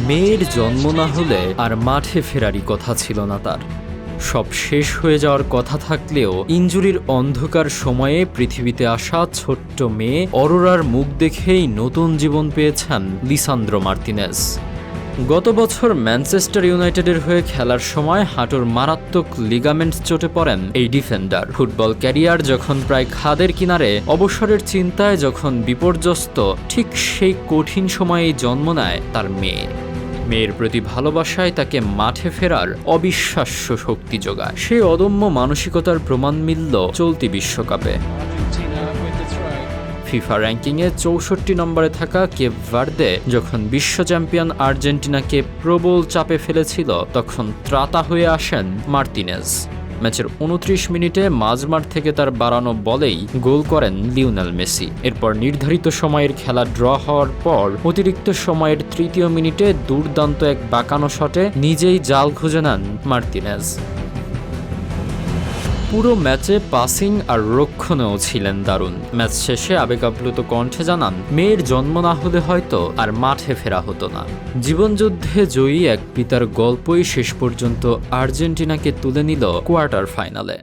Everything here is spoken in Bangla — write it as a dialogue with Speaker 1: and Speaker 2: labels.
Speaker 1: মেয়ের জন্ম না হলে আর মাঠে ফেরারই কথা ছিল না তার। সব শেষ হয়ে যাওয়ার কথা থাকলেও ইনজুরির অন্ধকার সময়ে পৃথিবীতে আসা ছোট্ট মেয়ে অরোরার মুখ দেখেই নতুন জীবন পেয়েছেন লিসান্দ্রো মার্তিনেজ। গত বছর ম্যানচেস্টার ইউনাইটেডের হয়ে খেলার সময় হাঁটুর মারাত্মক লিগামেন্ট চোটে পড়েন এই ডিফেন্ডার। ফুটবল ক্যারিয়ার যখন প্রায় খাদের কিনারে, অবসরের চিন্তায় যখন বিপর্যস্ত, ঠিক সেই কঠিন সময়েই জন্ম নেয় তার মেয়ে। মেয়ের প্রতি ভালোবাসায় তাকে মাঠে ফেরার অবিশ্বাস্য শক্তি যোগায়। সেই অদম্য মানসিকতার প্রমাণ মিলল চলতি বিশ্বকাপে। ফিফা র্যাঙ্কিংয়ে ৬৪ নম্বরে থাকা কেপ ভার্দে যখন বিশ্ব চ্যাম্পিয়ন আর্জেন্টিনাকে প্রবল চাপে ফেলেছিল, তখন ত্রাতা হয়ে আসেন মার্তিনেজ। ম্যাচের ২৯ মিনিটে মাঝমাঠ থেকে তার বাড়ানো বলেই গোল করেন লিওনেল মেসি। এরপর নির্ধারিত সময়ের খেলা ড্র হওয়ার পর অতিরিক্ত সময়ের ৩য় মিনিটে দুর্দান্ত এক বাঁকানো শটে নিজেই জাল খুঁজে নেন মার্তিনেজ। পুরো ম্যাচে পাসিং আর রক্ষণেও ছিলেন দারুণ। ম্যাচ শেষে আবেগাপ্লুত কণ্ঠে জানান, মেয়ের জন্ম না হলে হয়তো আর মাঠে ফেরা হতো না। জীবনযুদ্ধে জয়ী এক পিতার গল্পই শেষ পর্যন্ত আর্জেন্টিনাকে তুলে নিল কোয়ার্টার ফাইনালে।